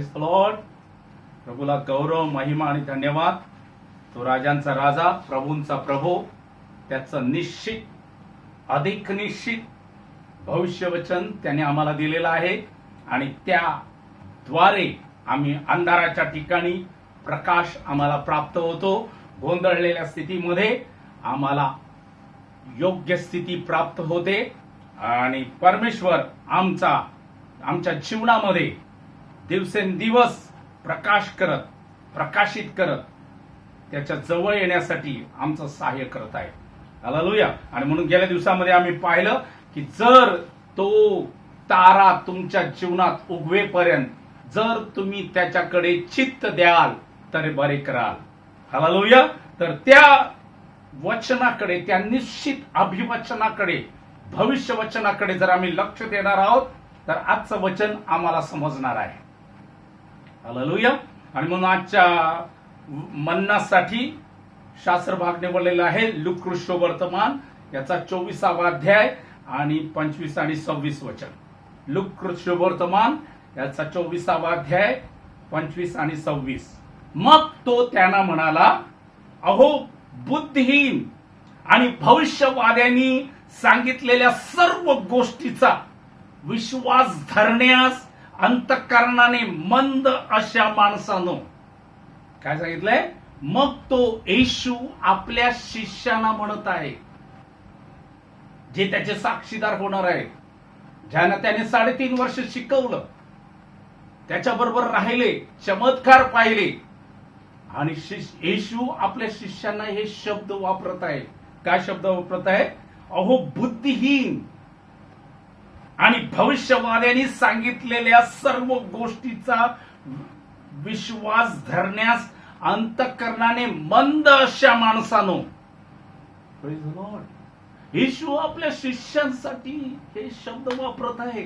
Praise the lord. प्रभूला गौरव, महिमा आणि धन्यवाद. तो राजांचा राजा, प्रभूंचा प्रभू, त्याचं निश्चित, अधिक निश्चित भविष्यवचन त्याने आम्हाला दिलेलं आहे आणि त्याद्वारे आम्ही अंधाराच्या ठिकाणी प्रकाश आम्हाला प्राप्त होतो. गोंधळलेल्या स्थितीमध्ये आम्हाला योग्य स्थिती प्राप्त होते आणि परमेश्वर आमच्या जीवनामध्ये दिवसेंदिवस प्रकाशित करत त्याच्या जवळ येण्यासाठी आमचं सहाय्य करत आहे. हालेलुया. आणि म्हणून गेल्या दिवसामध्ये आम्ही पाहिलं की जर तो तारा तुमच्या जीवनात उगवेपर्यंत जर तुम्ही त्याच्याकडे चित्त द्याल तर बरे कराल. हालेलुया. तर त्या वचनाकडे, त्या निश्चित अभिवचनाकडे, भविष्यवचनाकडे जर आम्ही लक्ष देणार आहोत तर आजचं वचन आम्हाला समजणार आहे. हालेलुया. आणि म्हणून आजच्या मन्नासाठी शास्त्र भाग निवडलेला आहे लूका वर्तमान याचा 24वा अध्याय आणि 25 आणि 26 वचन. लूका वर्तमान याचा 24वा अध्याय 25 आणि 26. मग तो त्यांना म्हणाला, अहो बुद्धिहीन आणि भविष्यवाद्यांनी सांगितलेल्या सर्व गोष्टीचा विश्वास धरण्यास अंतःकरणाने मंद अशा माणसानो. काय सांगितलंय? मग तो येशू आपल्या शिष्यांना म्हणत आहे, जे त्याचे साक्षीदार होणार आहेत, ज्यांना त्याने 3.5 वर्ष शिकवलं, त्याच्याबरोबर राहिले, चमत्कार पाहिले. आणि येशू आपल्या शिष्यांना हे शब्द वापरत आहे. काय शब्द वापरत आहे? अहो बुद्धिहीन आणि भविष्यवाद्यांनी सांगितलेल्या सर्व गोष्टीचा विश्वास धरण्यास अंतःकरणाने मंद अशा माणसानो. Praise the lord. येशू आपल्या शिष्यांसाठी हे शब्द वापरत आहे.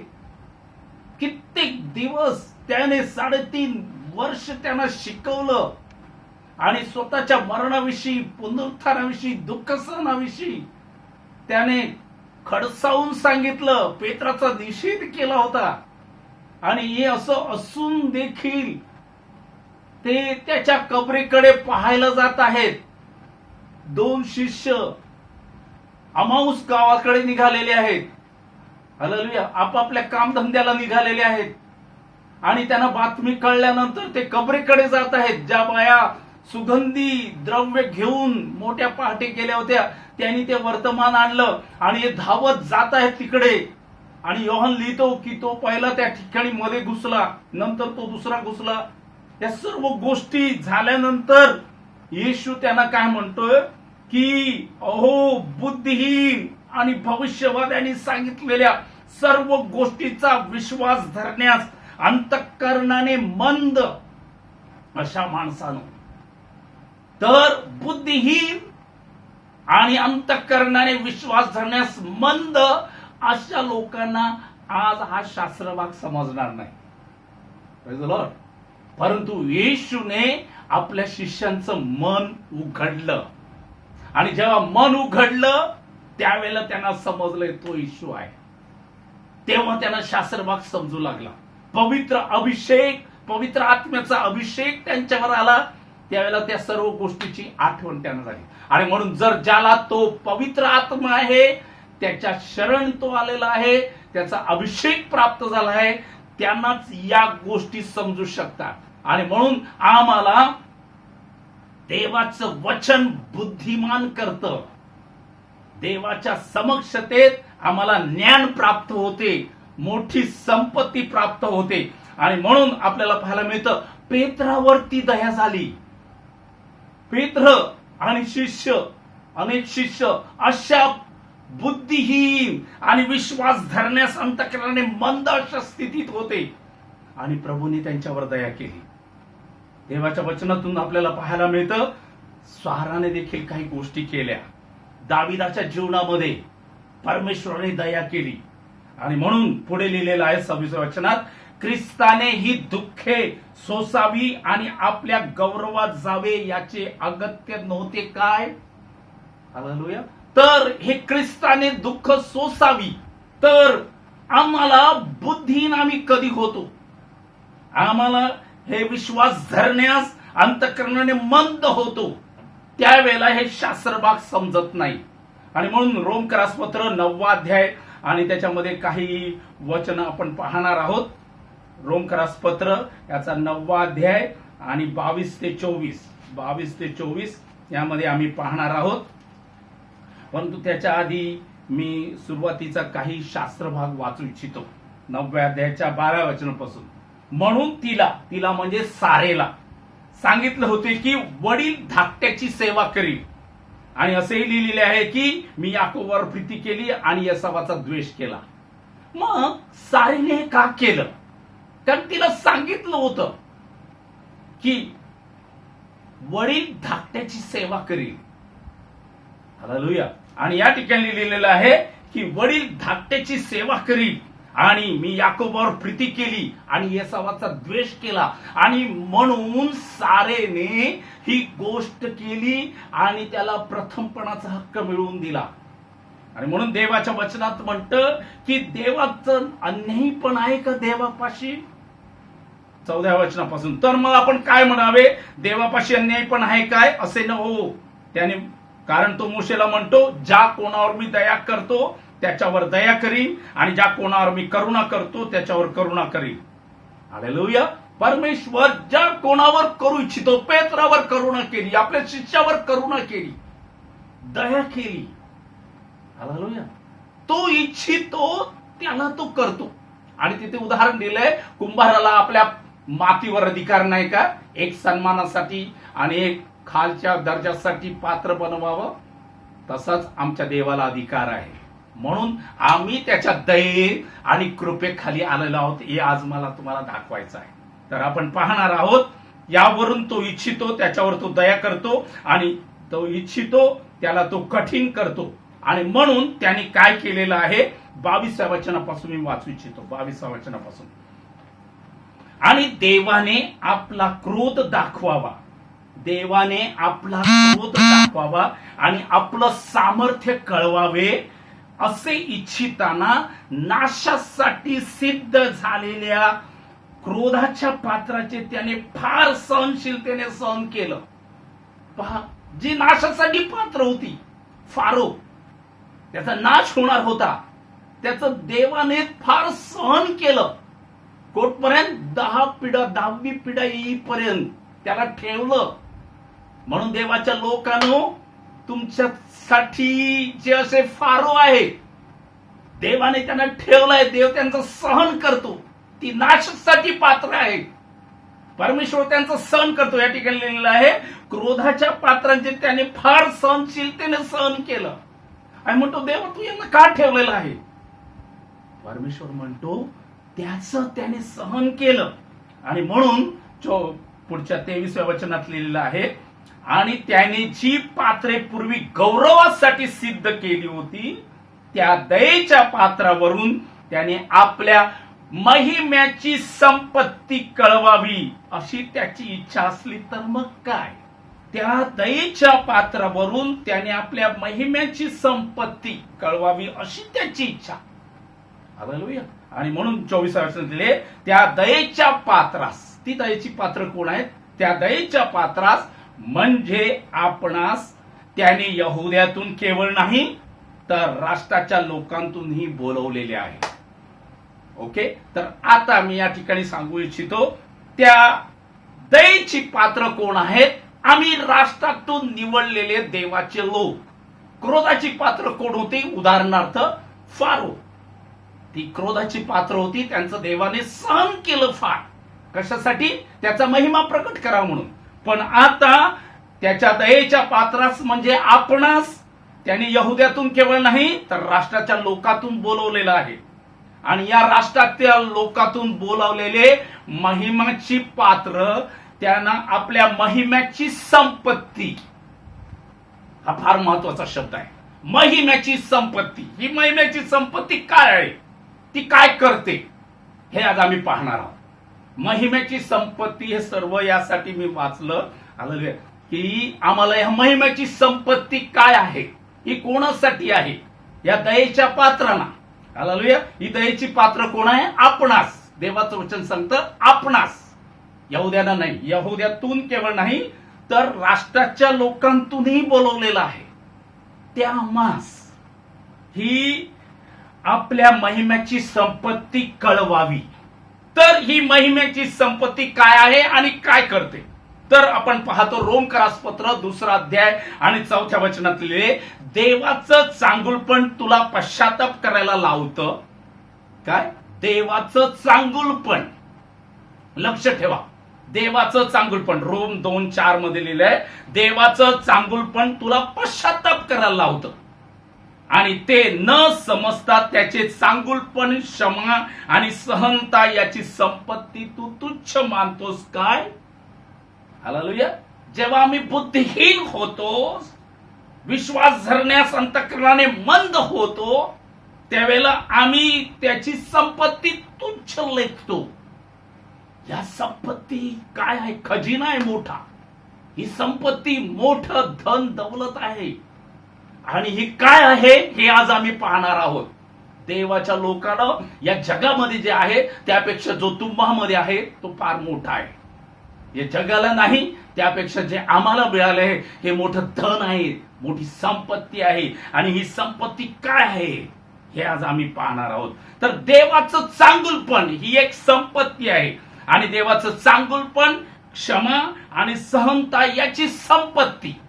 कित्येक दिवस त्याने 3.5 वर्ष त्यांना शिकवलं आणि स्वतःच्या मरणाविषयी, पुनरुत्थानाविषयी, दुःखसहनाविषयी त्याने खडसावून सांगितलं, पेत्राचा निषेध केला होता. आणि हे असं असून देखील ते त्याच्या कबरेकडे पाहायला जात आहेत. 2 शिष्य अमाऊस गावाकडे निघालेले आहेत. हालेलुया. आपापल्या कामधंद्याला निघालेले आहेत आणि त्यांना बातमी कळल्यानंतर ते कबरेकडे जात आहेत. ज्या बाया सुगंधी द्रव्य घेऊन मोठ्या पहाटे गेल्या होत्या, त्यांनी ते वर्तमान आणलं आणि हे धावत जात आहेत तिकडे. आणि योहान लिहितो की तो पहिला त्या ठिकाणी मध्ये घुसला, नंतर तो दुसरा घुसला. या सर्व गोष्टी झाल्यानंतर येशू त्यांना काय म्हणतोय की अहो बुद्धिहीन आणि भविष्यवाद्यांनी सांगितलेल्या सर्व गोष्टीचा विश्वास धरण्यास अंतःकरणाने मंद अशा माणसानं. तर बुद्धिहीन आणि अंतःकरणाने विश्वास धरण्यास मंद अशा लोकांना आज हा शास्त्रभाग समजणार नाही. Praise the Lord. परंतु येशूने आपल्या शिष्यांचं मन उघडलं आणि जेव्हा मन उघडलं त्यावेळेला त्यांना समजलं तो येशू आहे. तेव्हा त्यांना शास्त्रभाग समजू लागला. पवित्र अभिषेक, पवित्र आत्म्याचा अभिषेक त्यांच्यावर आला. त्यावेळेला त्या सर्व गोष्टीची आठवण त्यांना झाली. आणि म्हणून जर ज्याला तो पवित्र आत्मा आहे, त्याच्या शरण तो आलेला आहे, त्याचा अभिषेक प्राप्त झाला आहे, त्यांनाच या गोष्टी समजू शकतात. आणि म्हणून आम्हाला देवाचं वचन बुद्धिमान करतं. देवाच्या समक्षतेत आम्हाला ज्ञान प्राप्त होते, मोठी संपत्ती प्राप्त होते. आणि म्हणून आपल्याला पाहायला मिळतं पेत्रावरती दया झाली. पेत्र आणि शिष्य, अनेक शिष्य अशा बुद्धिहीन आणि विश्वास धरण्यास अंतःकरणाने मंद अशा स्थितीत होते आणि प्रभूने त्यांच्यावर दया केली. देवाच्या वचनातून आपल्याला पाहायला मिळतं स्वाराने देखील काही गोष्टी केल्या. दाविदाच्या जीवनामध्ये परमेश्वराने दया केली. आणि म्हणून पुढे लिहिलेलं आहे 26व्या वचनात, ख्रिस्ताने ही दुःखे सोसावी आणि आपल्या गौरवात जावे याचे अगत्य नव्हते काय? हालेलुया. तर हे ख्रिस्ताने दुःख सोसावी. तर आम्हाला बुद्धिहीन आम्ही कधी होतो? आम्हाला हे विश्वास धरण्यास अंतःकरणाने मंद होतो, त्यावेळेला हे शास्त्रभाग समजत नाही. आणि म्हणून रोमकरासपत्र 9 अध्याय आणि त्याच्यामध्ये काही वचन आपण पाहणार आहोत. रोमकरासपत्र याचा 9 अध्याय आणि 22 ते 24 यामध्ये आम्ही पाहणार आहोत. परंतु त्याच्या आधी मी सुरुवातीचा काही शास्त्रभाग वाचू इच्छितो. 9व्या अध्यायाच्या 12व्या वचनापासून. म्हणून तिला म्हणजे सारेला सांगितलं होते की वडील धाकट्याची सेवा करील. आणि असेही लिहिलेले आहे की मी याकोबावर प्रीती केली आणि एसावाचा द्वेष केला. मग सारेने हे का केलं? कारण तिला सांगितलं होतं की वडील धाकट्याची सेवा करील. हालेलुया. आणि या ठिकाणी लिहिलेलं आहे की वडील धाकट्याची सेवा करील आणि मी याकोबावर प्रीती केली आणि एसावाचा द्वेष केला. आणि म्हणून सारेने ही गोष्ट केली आणि त्याला प्रथमपणाचा हक्क मिळवून दिला. आणि म्हणून देवाच्या वचनात म्हणतं की देवाचं अन्यायी पण आहे का देवापाशी? 14व्या वचनापासून. तर मग आपण काय म्हणावे? देवापाशी अन्याय पण आहे काय? असे न हो. त्याने कारण तो मोशेला म्हणतो, ज्या कोणावर मी दया करतो त्याच्यावर दया करीन आणि ज्या कोणावर मी करुणा करतो त्याच्यावर करुणा करीन. हालेलुया. परमेश्वर ज्या कोणावर करू इच्छितो, पेत्रावर करुणा केली, आपल्या शिष्यावर करुणा केली, दया केली. हालेलुया. तो इच्छितो त्याला तो करतो. आणि तिथे उदाहरण दिलंय, कुंभाराला आपल्या मातीवर अधिकार नाही का? एक सन्मानासाठी आणि एक खालच्या दर्जासाठी पात्र बनवावं, तसाच आमच्या देवाला अधिकार आहे. म्हणून आम्ही त्याच्या दये आणि कृपेखाली आलेलो आहोत. हे आज मला तुम्हाला दाखवायचं आहे. तर आपण पाहणार आहोत, यावरून तो इच्छितो त्याच्यावर तो दया करतो आणि तो इच्छितो त्याला तो कठीण करतो. आणि म्हणून त्यांनी काय केलेलं आहे? 22व्या वचनापासून मी वाचू इच्छितो. 22व्या वचनापासून. आणि देवाने आपला क्रोध दाखवावा, देवाने आपला क्रोध दाखवावा आणि आपलं सामर्थ्य कळवावे असे इच्छिताना नाशासाठी सिद्ध झालेल्या क्रोधाच्या पात्राचे त्याने फार सहनशीलतेने सहन केलं. पहा, जी नाशासाठी पात्र होती, फारो, त्याचा नाश होणार होता, त्याचं देवाने फार सहन केलं. कोटपर्यंत 10वी पिढा येईपर्यंत त्याला ठेवलं. म्हणून देवाच्या लोकांनो, तुमच्यासाठी जे असे फारो आहे, देवाने त्यांना ठेवलंय. देव त्यांचं सहन करतो. ती नाशासाठी पात्र आहे. परमेश्वर त्यांचं सहन करतो. या ठिकाणी लिहिलेलं आहे, क्रोधाच्या पात्रांचे त्याने फार सहनशीलतेने सहन केलं. आणि म्हणतो, देव तू यांना का ठेवलेलं आहे? परमेश्वर म्हणतो, त्याचं त्याने सहन केलं. आणि म्हणून पुढच्या 23व्या वचनात लिहिलेलं आहे, आणि त्याने जी पात्रे पूर्वी गौरवासाठी सिद्ध केली होती त्या दयेच्या पात्रावरून त्याने आपल्या महिम्याची संपत्ती कळवावी अशी त्याची इच्छा असली तर मग काय? त्या दयेच्या पात्रावरून त्याने आपल्या महिम्याची संपत्ती कळवावी अशी त्याची इच्छा. हालेलुया. आणि म्हणून 24व्या वचनात दिले, त्या दयेच्या पात्रास, ती दयेची पात्र कोण आहेत? त्या दयेच्या पात्रास म्हणजे आपणास त्याने यहुद्यातून केवळ नाही तर राष्ट्राच्या लोकांतूनही बोलवलेले आहे. ओके. तर आता मी या ठिकाणी सांगू इच्छितो, त्या दयेची पात्र कोण आहेत? आम्ही राष्ट्रातून निवडलेले देवाचे लोक. क्रोधाची पात्र कोण होती? उदाहरणार्थ फारो. ती क्रोधाची पात्र होती. त्यांचं देवाने सहन केलं फार. कशासाठी? त्याचा महिमा प्रकट करा म्हणून. पण आता त्याच्या दयेच्या पात्रास म्हणजे आपणास त्याने यहुद्यातून केवळ नाही तर राष्ट्राच्या लोकातून बोलवलेलं आहे. आणि या राष्ट्राच्या लोकातून बोलावलेले महिमाची पात्र, त्यांना आपल्या महिम्याची संपत्ती, हा फार महत्वाचा शब्द आहे. महिम्याची संपत्ती. ही महिम्याची संपत्ती काय आहे? ती काय करते? हे आज आम्ही पाहणार आहोत. महिम्याची संपत्ती हे सर्व यासाठी मी वाचलं आलं की आम्हाला या महिम्याची संपत्ती काय आहे, ही कोणासाठी आहे? या दयेच्या पात्रांना. हालेलुया. ही दयेची पात्र कोण आहे? आपणास. देवाचं वचन सांगतं आपणास. यहुद्यानं नाही, यहुद्यातून केवळ नाही तर राष्ट्राच्या लोकांतूनही बोलवलेलं आहे. त्या आम्हास ही आपल्या महिम्याची संपत्ती कळवावी. तर ही महिम्याची संपत्ती काय आहे आणि काय करते, तर आपण पाहतो रोमकरासपत्र 2 अध्याय आणि 4 वचनात लिहिले, देवाचं चांगुलपण तुला पश्चाताप करायला लावतं. काय? देवाचं चांगुलपण. लक्ष ठेवा, देवाचं चांगुलपण. रोम 2:4 मध्ये लिहिलंय, देवाचं चांगुलपण तुला पश्चाताप करायला लावतं आणि ते न समजता त्याचे चांगुलपण, क्षमा आणि सहनता याची संपत्ती तू तुच्छ मानतोस काय? हालेलुया. जेव्हा आम्ही बुद्धिहीन होतो, विश्वास धरण्यास अंतःकरणाने मंद होतो, त्यावेळेला आम्ही त्याची संपत्ती तुच्छ लेखतो. या संपत्ती काय आहे? खजिना आहे मोठा. ही संपत्ती मोठं धन दौलत आहे. आणि ही काय आहे हे आज आम्ही पाहणार आहोत. देवाच्या लोकांना या जगामध्ये जे आहे त्यापेक्षा जो तुम्हामध्ये आहे तो फार मोठा आहे. हे जगाला नाही, त्यापेक्षा जे आम्हाला मिळाले हे मोठं धन आहे, मोठी संपत्ती आहे. आणि ही संपत्ती काय आहे हे आज आम्ही पाहणार आहोत. तर देवाचं चांगुलपण ही एक संपत्ती आहे. आणि देवाचं चांगुलपण, क्षमा आणि सहनता याची संपत्ती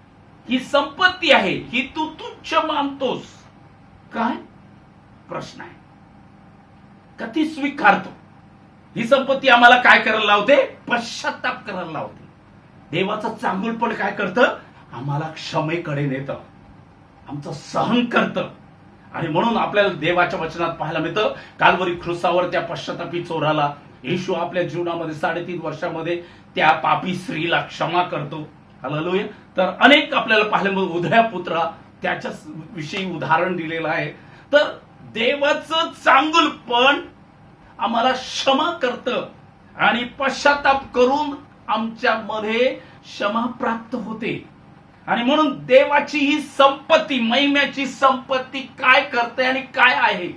ही संपत्ती आहे. ही तू तुच्छ मानतोस काय? प्रश्न आहे. का ती स्वीकारतो? ही संपत्ती आम्हाला काय करायला लावते? पश्चाताप करायला लावते. देवाचं चांगुलपण काय करतं? आम्हाला क्षमेकडे नेतं, आमचं सहन करतं. आणि म्हणून आपल्याला देवाच्या वचनात पाहायला मिळतं, काल्वरी क्रूसावर त्या पश्चातापी चोराला येशू आपल्या जीवनामध्ये 3.5 वर्षामध्ये त्या पापी स्त्रीला क्षमा करतो. हालेलुया. तर अनेक आपल्याला पाहायला मिळतं, उधळ्या पुत्रा त्याच्या विषयी उदाहरण दिलेलं आहे. तर देवाचं चांगुलपण आम्हाला क्षमा करतं आणि पश्चाताप करून आमच्यामध्ये क्षमा प्राप्त होते. आणि म्हणून देवाची ही संपत्ती, महिम्याची संपत्ती काय करते आणि काय आहे?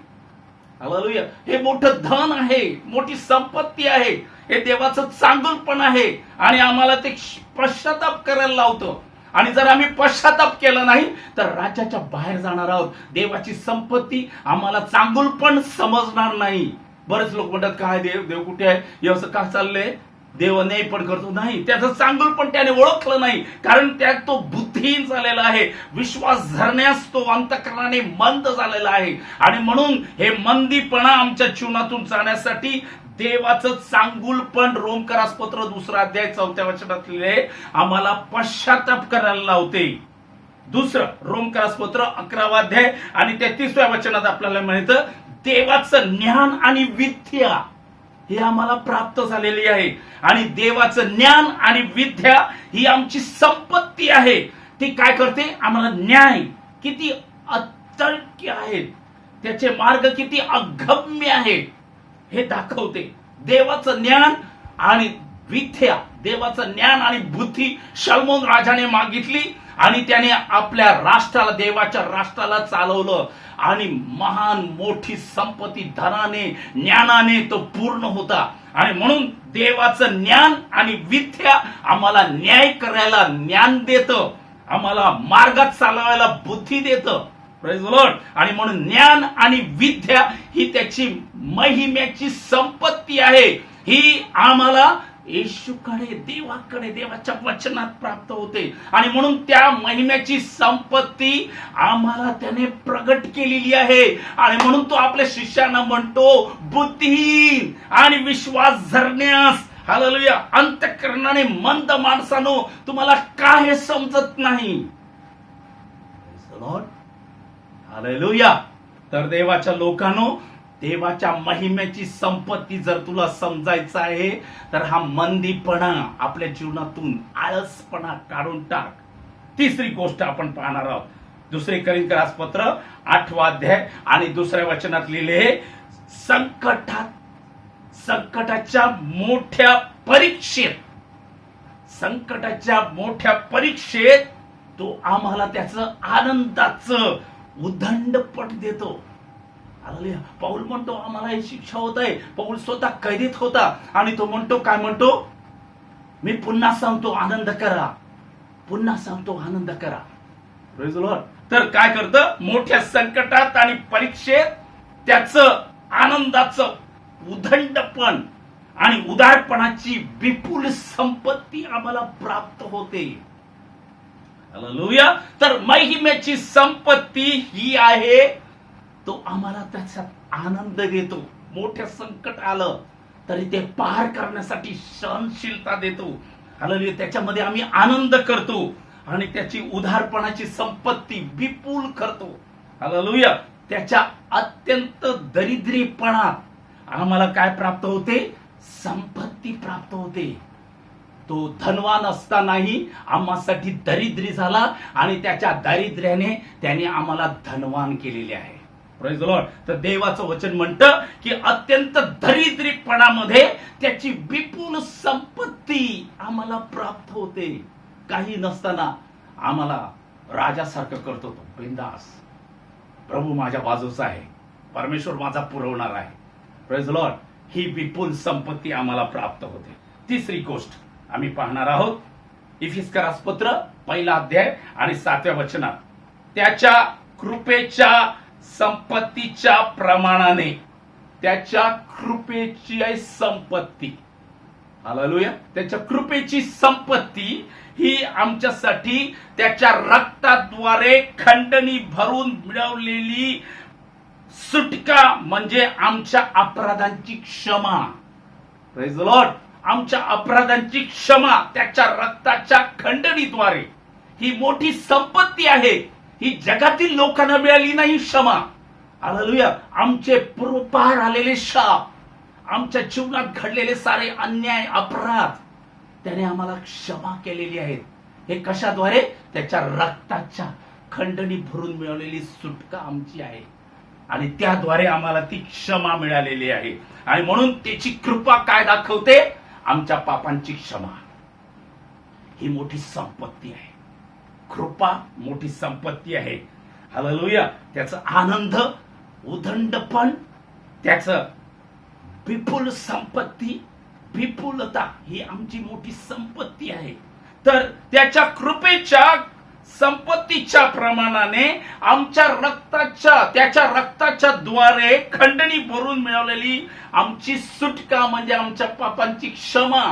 हालेलुया. हे मोठं धन आहे, मोठी संपत्ती आहे. हे देवाचं चांगुलपण आहे आणि आम्हाला ते पश्चाताप करायला लावतं. आणि जर आम्ही पश्चाताप केला नाही तर राज्याच्या बाहेर जाणार आहोत. देवाची संपत्ती आम्हाला चांगुलपण समजणार नाही. बरेच लोक म्हणतात, काय देव कुठे आहे? हे असं का चाललंय? देव न्याय पण करतो नाही. त्याचं चांगुलपण त्याने ओळखलं नाही, कारण त्यात तो बुद्धिहीन झालेला आहे. विश्वास धरण्यास तो अंतःकरणाने मंद झालेला आहे. आणि म्हणून हे मंदीपणा आमच्या जीवनातून जाण्यासाठी देवाचं चांगुलपण रोमकरासपत्र 2 अध्याय 4 वचनात लिहिले, आम्हाला पश्चाताप करायला लावते. दुसरं रोमकरासपत्र 11 अध्याय आणि 33 वचनात आपल्याला मिळतं, देवाचं ज्ञान आणि विद्या ही आम्हाला प्राप्त झालेली आहे. आणि देवाचं ज्ञान आणि विद्या ही आमची संपत्ती आहे. ती काय करते? आम्हाला न्याय किती अतर्क्य आहेत, त्याचे मार्ग किती अगम्य आहेत हे दाखवते. देवाचं ज्ञान आणि विद्या, देवाचं ज्ञान आणि बुद्धी शलोमोन राजाने मागितली आणि त्याने आपल्या राष्ट्राला, देवाच्या राष्ट्राला चालवलं. आणि महान मोठी संपत्ती, धनाने, ज्ञानाने तो पूर्ण होता. आणि म्हणून देवाचं ज्ञान आणि विद्या आम्हाला न्याय करायला ज्ञान देतं, आम्हाला मार्गात चालवायला बुद्धी देतं. Praise the Lord. आणि म्हणून ज्ञान आणि विद्या ही त्याची महिम्याची संपत्ती आहे. ही आम्हाला येशूकडे, देवाकडे, देवाच्या वचनात प्राप्त होते. आणि म्हणून त्या महिम्याची संपत्ती आम्हाला त्याने प्रगट केलेली आहे. आणि म्हणून तो आपल्या शिष्यांना म्हणतो, बुद्धिहीन आणि विश्वास धरण्यास, हालेलुया, अंतःकरणाने मंद माणसानो, तुम्हाला काय समजत नाही? हालेलुया. तर देवाच्या लोकांनो, देवाच्या महिम्याची संपत्ती जर तुला समजायचं आहे तर हा मंदीपणा आपल्या जीवनातून, आळसपणा काढून टाक. तिसरी गोष्ट आपण पाहणार आहोत, 2 कोरिंथीपत्र 8 अध्याय आणि 2 वचनात लिहिले, संकटाच्या मोठ्या परीक्षेत तो आम्हाला त्याचं आनंदाचं उदंडपट देतो. पौल म्हणतो आम्हाला ही शिक्षा होत आहे. पौल स्वतः कैदेत होता आणि तो म्हणतो, काय म्हणतो? मी पुन्हा सांगतो आनंद करा, पुन्हा सांगतो आनंद करा. Praise the Lord. तर काय करतं, मोठ्या संकटात आणि परीक्षेत त्याचं आनंदाचं उदंडपण आणि उदारपणाची विपुल संपत्ती आम्हाला प्राप्त होते. हालेलुया. तर महिमेची संपत्ती ही आहे, तो आम्हाला त्याच्यात आनंद देतो. मोठे संकट आलं तरी ते पार करण्यासाठी सहनशीलता देतो. हालेलुया. त्याच्यामध्ये आम्ही आनंद करतो आणि त्याची उदारपणाची संपत्ती विपुल करतो. हालेलुया. त्याच्या अत्यंत दरिद्रीपणात आम्हाला काय प्राप्त होते, संपत्ती प्राप्त होते. तो धनवान असतानाही आम्हासाठी दरिद्री झाला आणि त्याच्या दारिद्र्याने त्याने आम्हाला धनवान केलेले आहे. Praise the Lord. तर देवाचं वचन म्हणतं की अत्यंत दरिद्रीपणामध्ये त्याची विपुल संपत्ती आम्हाला प्राप्त होते. काही नसताना आम्हाला राजासारखं करतो तो. बिंदास, प्रभू माझ्या बाजूचा आहे, परमेश्वर माझा पुरवणार आहे. Praise the lord. ही विपुल संपत्ती आम्हाला प्राप्त होते. तिसरी गोष्ट आम्ही पाहणार आहोत, इफिस्करास पत्र 1 अध्याय आणि 7व्या वचनात, त्याच्या कृपेच्या संपत्तीच्या प्रमाणाने, त्याच्या कृपेची आहे संपत्ती. हालेलुया. त्याच्या कृपेची संपत्ती ही आमच्यासाठी त्याच्या रक्ताद्वारे खंडणी भरून मिळवलेली सुटका, म्हणजे आमच्या अपराधांची क्षमा. Praise the Lord. आमच्या अपराधांची क्षमा त्याच्या रक्ताच्या खंडणीद्वारे, ही मोठी संपत्ती आहे. ही जगातील लोकांना मिळाली नाही क्षमा. हालेलुया. आमचे पूर्वपार आलेले शाप, आमच्या जीवनात घडलेले सारे अन्याय अपराध त्याने आम्हाला क्षमा केलेली आहेत. हे कशाद्वारे, त्याच्या रक्ताच्या खंडणी भरून मिळवलेली सुटका आमची आहे आणि त्याद्वारे आम्हाला ती क्षमा मिळालेली आहे. आणि म्हणून त्याची कृपा काय दाखवते, आमच्या पापांची क्षमा. ही मोठी संपत्ती आहे. कृपा मोठी संपत्ती आहे. हालेलुया. त्याचा आनंद, उदंडपण, त्याचं विपुल संपत्ती, विपुलता ही आमची मोठी संपत्ती आहे. तर त्याच्या कृपेच्या संपत्तीच्या प्रमाणाने त्याच्या रक्ताच्या द्वारे खंडणी भरून मिळवलेली आमची सुटका, म्हणजे आमच्या पापांची क्षमा,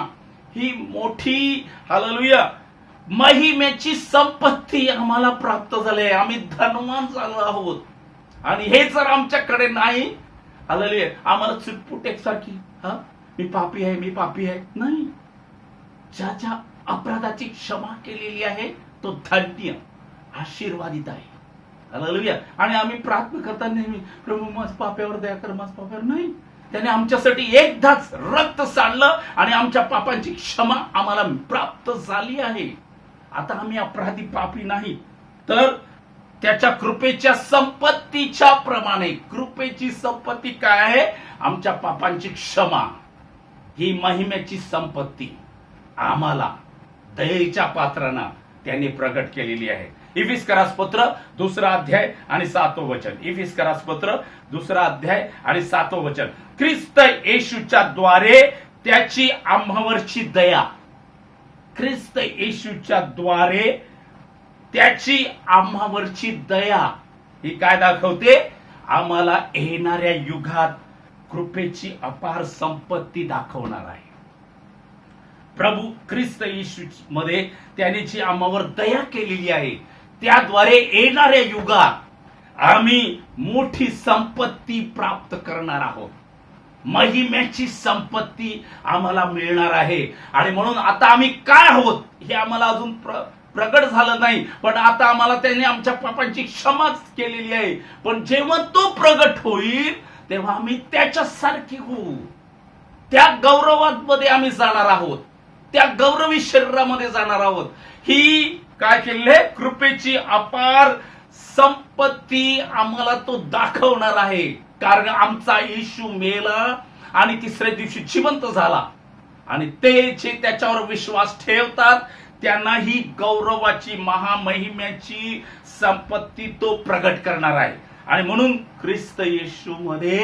ही मोठी हालेलुया महिमेची संपत्ती आम्हाला प्राप्त झाली. आम्ही धनवान झालो आहोत. आणि हे जर आमच्याकडे नाही, हालेलुया, आम्हाला चुटपुट एकसारखी, मी पापी आहे, मी पापी आहे, नाही. ज्याच्या अपराधाची क्षमा केलेली आहे तो धन्य, आशीर्वादित आहे. हालेलुया. आणि आम्ही प्रार्थना करता नेहमी, प्रभू माझ पाप्यावर दया कर, माझ पाप्यावर, नाही. त्याने आमच्यासाठी एकदाच रक्त सांडलं आणि आमच्या पापांची क्षमा आम्हाला प्राप्त झाली आहे. आता आम्ही अपराधी, पापी नाही. तर त्याच्या कृपेच्या संपत्तीच्या प्रमाणे, कृपेची संपत्ती काय आहे, आमच्या पापांची क्षमा, ही महिमेची संपत्ती आम्हाला दयेच्या पात्रांना त्यांनी प्रगट केलेली आहे. इफिस्करास पत्र 2 अध्याय आणि 7वं वचन. इफिस्करास पत्र 2 अध्याय आणि 7वं वचन. ख्रिस्त येशूच्या द्वारे त्याची आम्हावरची दया, ख्रिस्त येशूच्या द्वारे त्याची आम्हावरची दया, ही काय दाखवते, आम्हाला येणाऱ्या युगात कृपेची अपार संपत्ती दाखवणार आहे. प्रभू ख्रिस्त येशू मध्ये त्याने जी आम्हावर दया केलेली आहे, त्याद्वारे येणाऱ्या युगात आम्ही मोठी संपत्ती प्राप्त करणार आहोत. महिमेची संपत्ती आम्हाला मिळणार आहे. आणि म्हणून आता आम्ही काय आहोत हे आम्हाला अजून प्रगट झालं नाही, पण आता आम्हाला त्याने आमच्या पापांची क्षमा केलेली आहे. पण जेव्हा तो प्रगट होईल तेव्हा आम्ही त्याच्यासारखी होऊ. त्या गौरवामध्ये आम्ही जाणार आहोत, त्या गौरवी शरीरामध्ये जाणार आहोत. ही काय केलेली आहे, कृपेची अपार संपत्ती आम्हाला तो दाखवणार आहे. कारण आमचा येशू मेला आणि 3ऱ्या दिवशी जिवंत झाला, आणि ते जे त्याच्यावर विश्वास ठेवतात त्यांना ही गौरवाची, महामहिम्याची संपत्ती तो प्रगट करणार आहे. आणि म्हणून ख्रिस्त येशू मध्ये,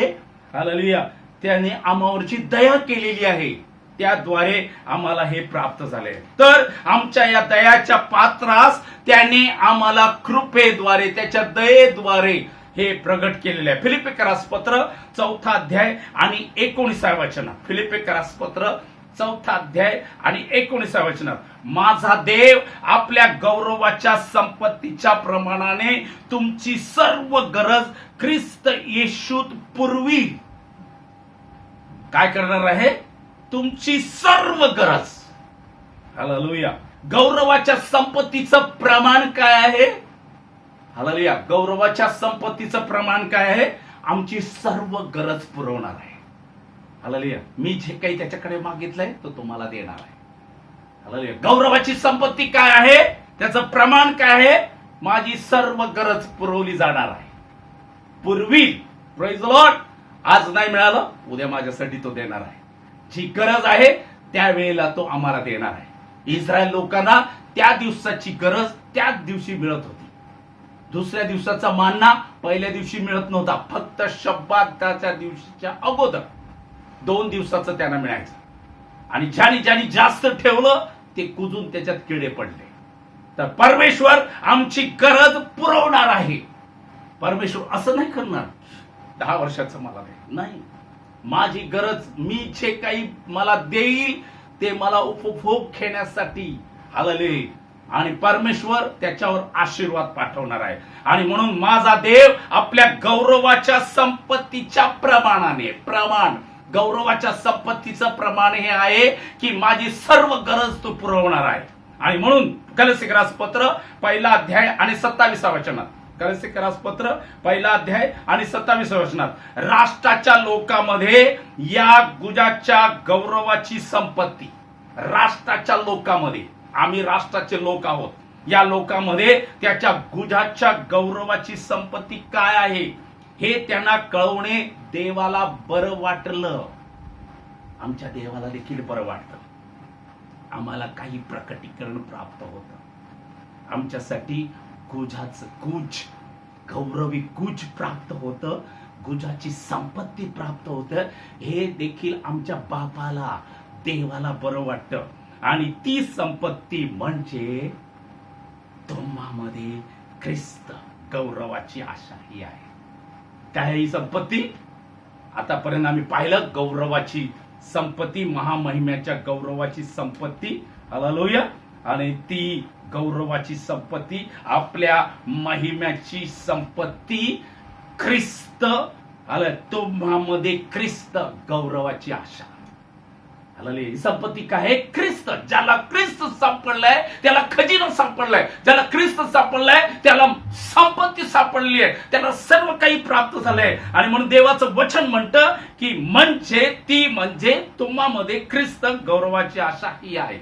हालेलुया, त्याने आम्हावरची दया केलेली आहे, त्याद्वारे आम्हाला हे प्राप्त झाले. तर आमच्या या दयाच्या पात्रास त्याने आम्हाला कृपेद्वारे, त्याच्या दयेद्वारे हे प्रगट केलेले आहे. फिलिप्पियरास पत्र 4 अध्याय आणि 19 वचनात, फिलिप्पियरास पत्र 4 अध्याय आणि 19 वचनात, माझा देव आपल्या गौरवाच्या संपत्तीच्या प्रमाणाने तुमची सर्व गरज ख्रिस्त येशूत पुरवी. काय करणार आहे? तुमची सर्व गरज. हालेलुया. गौरवाच्या संपत्तीचं प्रमाण काय आहे? हालेलुया. गौरवाच्या संपत्तीचं प्रमाण काय आहे? आमची सर्व गरज पुरवणार आहे. हालेलुया. मी जे काही त्याच्याकडे मागितलंय तो तुम्हाला देणार आहे. हालेलुया. गौरवाची संपत्ती काय आहे? त्याचं प्रमाण काय आहे? माझी सर्व गरज पुरवली जाणार आहे. पूर्वी, प्रेज द लॉर्ड, आज नाही मिळालं, उद्या माझ्यासाठी तो देणार आहे. जी गरज आहे त्यावेळेला तो आम्हाला देणार आहे. इस्रायल लोकांना त्या दिवसाची गरज त्याच दिवशी मिळत होती. दुसऱ्या दिवसाचा मान्ना पहिल्या दिवशी मिळत नव्हता. फक्त शब्बाताच्या दिवशीच्या अगोदर 2 दिवसाचं त्यांना मिळायचं. आणि ज्याने जास्त ठेवलं ते कुजून त्याच्यात किडे पडले. तर परमेश्वर आमची गरज पुरवणार आहे. परमेश्वर असं नाही करणार 10 वर्षाचं मला नाही. माझी गरज, मी जे काही मला देईल ते मला उपभोग घेण्यासाठी. हालेलुया. आणि परमेश्वर त्याच्यावर आशीर्वाद पाठवणार आहे. आणि म्हणून माझा देव आपल्या गौरवाच्या संपत्तीच्या प्रमाणाने, गौरवाच्या संपत्तीचं प्रमाण हे आहे की माझी सर्व गरज तो पुरवणार आहे. आणि म्हणून कलसीकरास पत्र 1 अध्याय आणि 27 वचनात, कलसीकरास पत्र 1 अध्याय आणि 27 वचनात, राष्ट्राच्या लोकांमध्ये या गुजाच्या गौरवाची संपत्ती, राष्ट्राच्या लोकांमध्ये, आम्ही राष्ट्राचे लोक आहोत, या लोकांमध्ये त्याच्या गुजाच्या गौरवाची संपत्ती काय आहे हे त्यांना कळवणे देवाला बरं वाटलं. आमच्या देवाला देखील बरं वाटतं. आम्हाला काही प्रकटीकरण प्राप्त होतं. आमच्यासाठी गुजाचं गुज, गौरवी गुज प्राप्त होतं, गुजाची संपत्ती प्राप्त होतं. हे देखील आमच्या बापाला, देवाला बरं वाटतं. आणि ती संपत्ती म्हणजे तुम्हामध्ये ख्रिस्त गौरवाची आशा ही आहे. काय ही संपत्ती? आतापर्यंत आम्ही पाहिलं गौरवाची संपत्ती, महामहिम्याच्या गौरवाची संपत्ती. हालेलुया. आणि ती गौरवाची संपत्ती, आपल्या महिम्याची संपत्ती ख्रिस्त. तुम्हामध्ये ख्रिस्त गौरवाची आशा. हालेलुया. संपत्ती काय आहे? ख्रिस्त. ज्याला ख्रिस्त सापडलाय त्याला खजिना सापडलाय. ज्याला ख्रिस्त सापडलाय त्याला संपत्ती सापडली आहे. त्याला सर्व काही प्राप्त झालंय. आणि म्हणून देवाचं वचन म्हणतं की म्हणजे तुम्हामध्ये ख्रिस्त गौरवाची आशा ही आहे.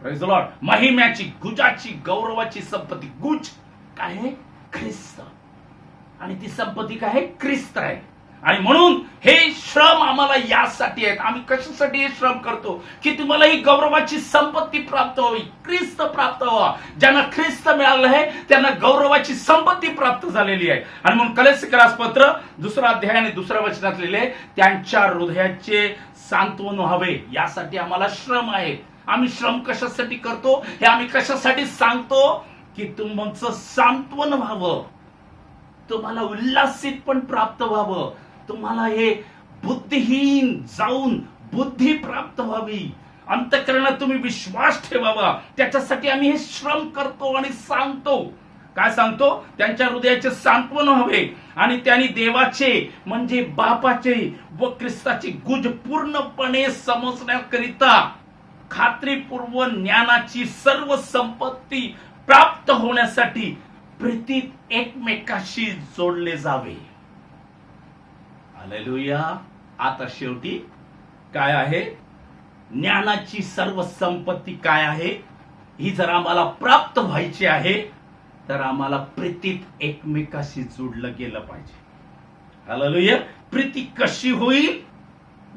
Praise the lord. महिम्याची, गुजाची, गौरवाची संपत्ती. गुज काय आहे? ख्रिस्त. आणि ती संपत्ती काय आहे? ख्रिस्त आहे. आणि म्हणून हे श्रम आम्हाला यासाठी आहेत. आम्ही कशासाठी हे श्रम करतो? की तुम्हाला ही गौरवाची संपत्ती प्राप्त व्हावी, ख्रिस्त प्राप्त व्हावा. ज्यांना ख्रिस्त मिळालं आहे त्यांना गौरवाची संपत्ती प्राप्त झालेली आहे. आणि म्हणून कलसीकरास पत्र 2 अध्याय आणि 2 वचनात लिहिले, त्यांच्या हृदयाचे सांत्वन व्हावे यासाठी आम्हाला श्रम आहे. आम्ही श्रम कशासाठी करतो हे आम्ही कशासाठी सांगतो? की तुमचं सांत्वन व्हावं, तुम्हाला उल्हासित पण प्राप्त व्हावं, तुम्हाला हे बुद्धिहीन जाऊन बुद्धी प्राप्त व्हावी, अंतःकरणात तुम्ही विश्वास ठेवावा. त्याच्यासाठी आम्ही हे श्रम करतो आणि सांगतो. काय सांगतो? त्यांच्या हृदयाचे सांत्वन व्हावे आणि त्यांनी देवाचे म्हणजे बापाचे व ख्रिस्ताची गुज पूर्णपणे समजण्याकरिता खात्रीपूर्व ज्ञानाची सर्व संपत्ती प्राप्त होण्यासाठी प्रीतीत एकमेकाशी जोडले जावे. हालेलुया. आता शेवटी काय आहे? ज्ञानाची सर्व संपत्ती काय आहे? ही जर आम्हाला प्राप्त व्हायची आहे तर आम्हाला प्रीतीत एकमेकाशी जोडलं गेलं पाहिजे. हालेलुया. प्रीती कशी होईल?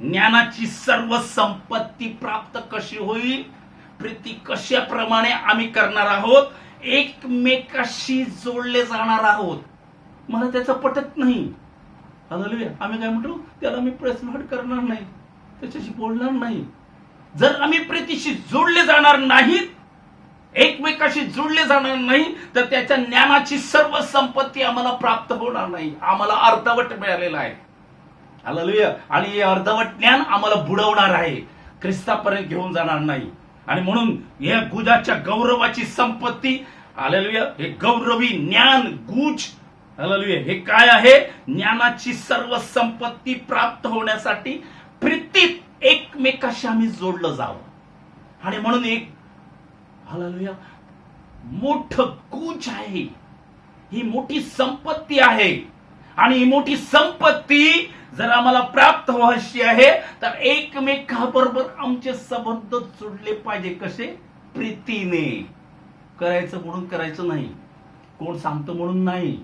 ज्ञानाची सर्व संपत्ती प्राप्त कशी होईल? प्रीती कशाप्रमाणे आम्ही करणार आहोत? एकमेकाशी जोडले जाणार आहोत. मला त्याचं पटत नाही. हालेलुया. आम्ही काय म्हणतो? त्याला मी प्रेस करणार नाही, त्याच्याशी बोलणार नाही. जर आम्ही प्रीतीशी जोडले जाणार नाहीत, एकमेकाशी जोडले जाणार नाही, तर त्याच्या ज्ञानाची सर्व संपत्ती आम्हाला प्राप्त होणार नाही. आम्हाला अर्धवट मिळालेला आहे. हालेलुया. आणि हे अर्धवट ज्ञान आम्हाला बुडवणार आहे, ख्रिस्तापर्यंत घेऊन जाणार नाही. आणि म्हणून या गुजाच्या गौरवाची संपत्ती, हालेलुया, हे गौरवी ज्ञान गुज, हालेलुया, हे काय आहे? ज्ञानाची सर्व संपत्ती प्राप्त होण्यासाठी प्रीतीत एकमेकाशी आम्ही जोडलं जावं. आणि म्हणून एक, हालेलुया, मोठं गुज आहे, ही मोठी संपत्ती आहे. आणि ही मोठी संपत्ती जर आम्हाला प्राप्त व्हायची आहे, तर एकमेकाबरोबर आमचे संबंध जोडले पाहिजे. कसे? प्रीतीने. करायचं म्हणून करायचं नाही, कोण सांगतो म्हणून नाही,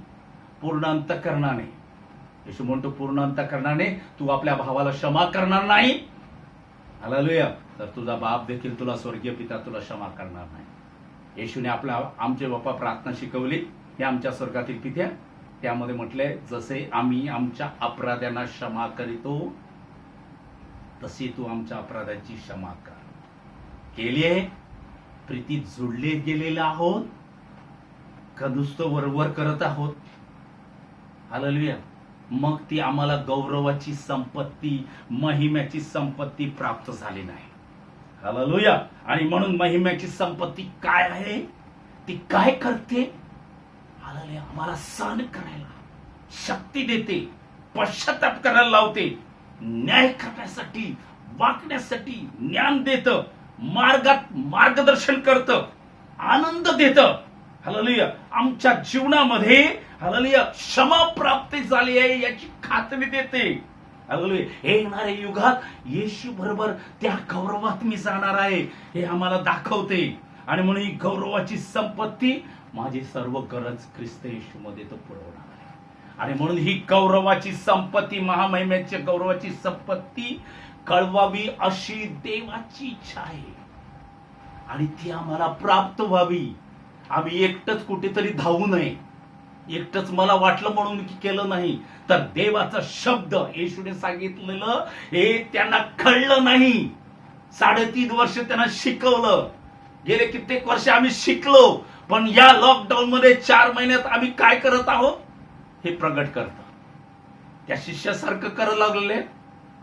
पूर्ण अंतःकरणाने. येशू म्हणतो पूर्ण अंतःकरणाने तू आपल्या भावाला क्षमा करणार नाही, हालेलुया, तर तुझा बाप देखील तुला, स्वर्गीय पिता तुला क्षमा करणार नाही. येशूने आमचे बाप्पा प्रार्थना शिकवली, हे आमच्या स्वर्गातील पित्या. त्यामध्ये म्हटले, जसे आम्ही आमच्या अपराध्यांना क्षमा करीतो, तशी तू आमच्या अपराधाची क्षमा कर. केली आहे. प्रीतीत जोडले गेलेले आहोत का नुसतं वरवर करत आहोत? हालेलुया. मग ती आम्हाला गौरवाची संपत्ती, महिम्याची संपत्ती प्राप्त झाली नाही. हालेलुया. आणि म्हणून महिम्याची संपत्ती काय आहे? ती काय करते? हालेलुया, आम्हाला सहन करायला शक्ती देते, पश्चाताप करायला लावते, न्याय करण्यासाठी, वागण्यासाठी ज्ञान देतं, मार्गात मार्गदर्शन करतं, आनंद देतं. हालेलुया. आमच्या जीवनामध्ये, हालेलुया, क्षमा प्राप्ती झाली आहे याची खात्री देते. हालेलुया. येणाऱ्या युगात येशू बरोबर त्या गौरवात मी जाणार आहे हे आम्हाला दाखवते. आणि म्हणून ही गौरवाची संपत्ती, माझी सर्व गरज ख्रिस्त येशूमध्ये तो पुरवणार आहे. आणि म्हणून ही गौरवाची संपत्ती, महामहिमेची गौरवाची संपत्ती कळवावी अशी देवाची इच्छा आहे. आणि ती आम्हाला प्राप्त व्हावी. आम्ही एकटंच कुठेतरी धावू नये, एकटंच मला वाटलं म्हणून केलं नाही, तर देवाचा शब्द येशूने सांगितलेलं हे त्यांना कळलं नाही. 3.5 वर्ष त्यांना शिकवलं, गेले कित्येक वर्ष आम्ही शिकलो, पण या लॉकडाऊन मध्ये 4 महिन्यात आम्ही काय करत आहोत हे प्रगट करतं. त्या शिष्यासारखं करायला लागलेले,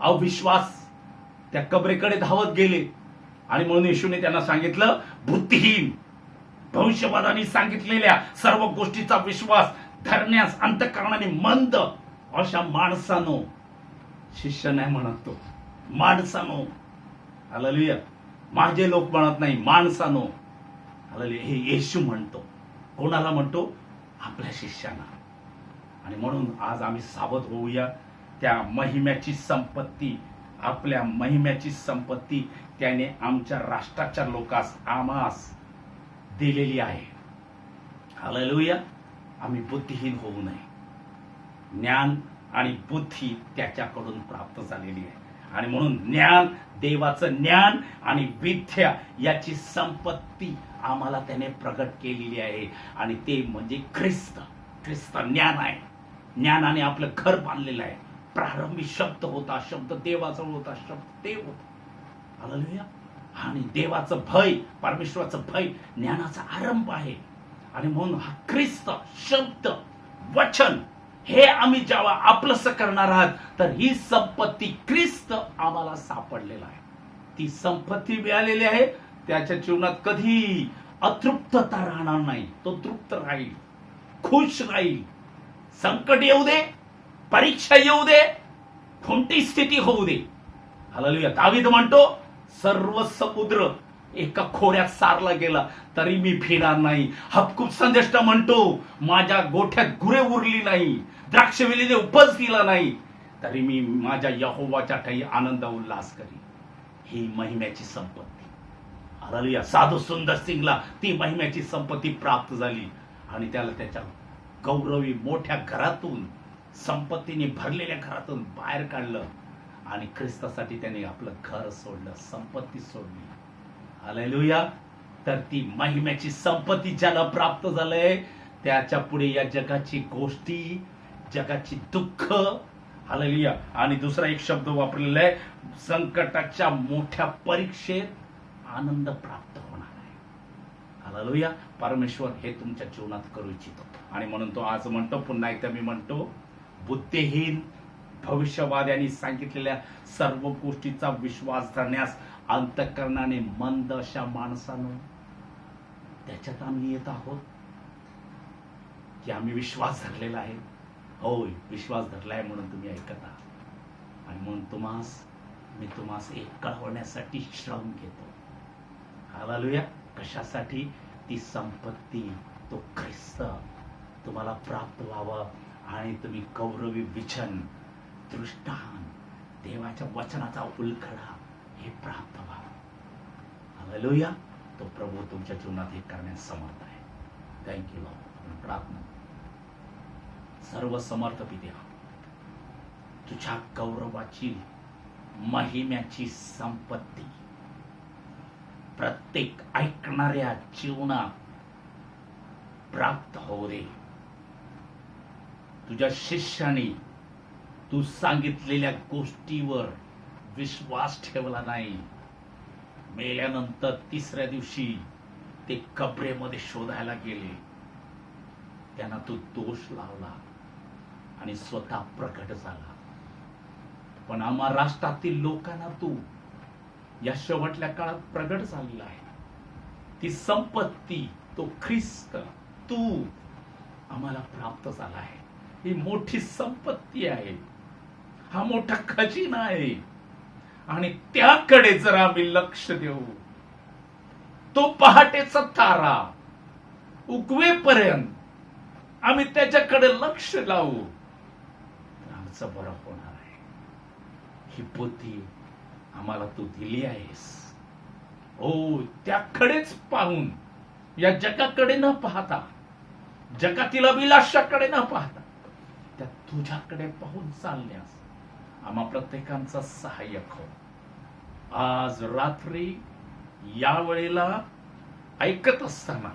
अविश्वास, त्या कबरेकडे धावत गेले. आणि म्हणून येशूने त्यांना सांगितलं, बुद्धिहीन, भविष्यवादांनी सांगितलेल्या सर्व गोष्टीचा विश्वास धरण्यास अंतःकरणाने मंद अशा माणसानो, शिष्य नाही म्हणत तो, माणसानो, हालेलुया, माझे लोक म्हणत नाही, माणसानो, हालेलुया, हे येशू म्हणतो. कोणाला म्हणतो? आपल्या शिष्यांना. आणि म्हणून आज आम्ही सावध होऊया. त्या महिम्याची संपत्ती, आपल्या महिम्याची संपत्ती त्याने आमच्या राष्ट्राच्या लोकांस, आम्हास दिलेली आहे. हालेलुया. आम्ही बुद्धिहीन होऊ नये. ज्ञान आणि बुद्धी त्याच्याकडून प्राप्त झालेली आहे. आणि म्हणून ज्ञान, देवाचं ज्ञान आणि विद्या याची संपत्ती आम्हाला त्याने प्रगट केलेली आहे. आणि ते म्हणजे ख्रिस्त. ख्रिस्त ज्ञान आहे. ज्ञानाने आपलं घर बांधलेलं आहे. प्रारंभी शब्द होता, शब्द देवाचा होता, शब्द देव होता. हालेलुया. आणि देवाचं भय, परमेश्वराचं भय ज्ञानाचा आरंभ आहे. आणि म्हणून हा ख्रिस्त शब्द, वचन हे आम्ही जेव्हा आपलंसं करणार आहात, तर ही संपत्ती ख्रिस्त आम्हाला सापडलेला आहे. ती संपत्ती मिळालेली आहे. त्याच्या जीवनात कधी अतृप्तता राहणार नाही. तो तृप्त राहील, खुश राहील. संकट येऊ दे, परीक्षा येऊ दे, कोणती स्थिती होऊ दे. हालेलुया. दावीद म्हणतो, सर्व समुद्र एका खोऱ्यात सारला गेला तरी मी भिणार नाही. हबकूक संदेष्ट म्हणतो, माझ्या गोठ्यात गुरे उरली नाही, द्राक्षवेलीने उपज दिला नाही, तरी मी माझ्या यहोवाच्या ठाई आनंद उल्हास करी. ही महिम्याची संपत्ती. हालेलुया. साधू सुंदर सिंगला ती महिम्याची संपत्ती प्राप्त झाली. आणि त्याला त्याच्या गौरवी मोठ्या घरातून, संपत्तीने भरलेल्या घरातून बाहेर काढलं. आणि ख्रिस्तासाठी त्याने आपलं घर सोडलं, संपत्ती सोडली. हालेलुया. तर ती महिम्याची संपत्ती ज्याला प्राप्त झालंय, त्याच्या पुढे या जगाची गोष्टी, जगाची दुःख, हालेलुया. आणि दुसरा एक शब्द वापरलेला आहे, संकटाच्या मोठ्या परीक्षेत आनंद प्राप्त होणार आहे. हालेलुया. परमेश्वर हे तुमच्या जीवनात करू इच्छितो. आणि म्हणून तो आज म्हणतो, पुन्हा एकदा मी म्हणतो, बुद्धिहीन भविष्यवाद्यांनी सांगितलेल्या सर्व गोष्टीचा विश्वास धरण्यास अंतःकरणाने मंद अशा माणसानं त्याच्यात आम्ही येत आहोत की आम्ही विश्वास धरलेला आहे. होय, विश्वास धरलाय म्हणून तुम्ही ऐकत आहात. आणि म्हणून मी तुम्हास एक कळवण्यासाठी श्रम घेतो. हालेलुया. कशासाठी? ती संपत्ती, तो ख्रिस्त तुम्हाला प्राप्त व्हावं आणि तुम्ही गौरवी विचन, दृष्टांत, देवाच्या वचनाचा उलगडा हे प्राप्त व्हावं. हालेलुया. तो प्रभू तुमच्या जीवनात हे करण्यास समर्थ आहे. Thank you Lord. प्रार्थना. सर्व समर्थ पित्या, तुझ्या गौरवाची, महिम्याची संपत्ती प्रत्येक ऐकणाऱ्या जीवनात प्राप्त होऊ दे. तुझ्या शिष्याने तू सांगितलेल्या गोष्टीवर विश्वास ठेवला नाही. मेल्यानंतर तिसऱ्या दिवशी ते कबरेमध्ये शोधायला गेले. त्यांना तू दोष लावला आणि स्वतः प्रकट झाला. पण आम्हा राष्ट्रातील लोकांना तू या शेवटल्या काळात प्रगट झालेला आहे. ती संपत्ती, तो ख्रिस्त तू आम्हाला प्राप्त झाला आहे. ही मोठी संपत्ती आहे, हा मोठा खजिना आहे. आणि त्याकडे जर आम्ही लक्ष देऊ, तो पहाटेचा तारा उगवेपर्यंत आम्ही त्याच्याकडे लक्ष लावू, तर आमचं बरं होणार आहे. ही बुद्धी आम्हाला तू दिली आहेस. हो, त्याकडेच पाहून, या जगाकडे न पाहता, जगातील अभिलाषाकडे न पाहता, त्या तुझ्याकडे पाहून चालण्यास आम्हा प्रत्येकांचा सहाय्यक हो. आज रात्री या वेळेला ऐकत असताना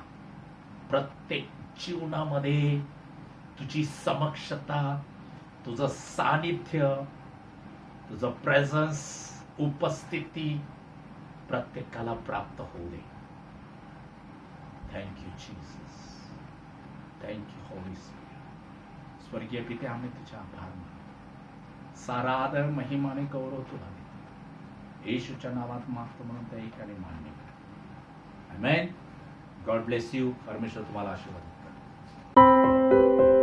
प्रत्येक जीवनामध्ये तुझी समक्षता, तुझं सानिध्य, तुझं प्रेझन्स, उपस्थिती प्रत्येकाला प्राप्त होऊ दे. Thank you Jesus. Thank you holy spirit. स्वर्गीय पिते, आम्ही तुझे आभार मानतो. सारा आदर, महिमा आणि गौरव तुला देतो. येशूच्या नावात मागतो म्हणून त्या एकाने मान्य करा. आमेन. God bless you. परमेश्वर तुम्हाला आशीर्वाद करो.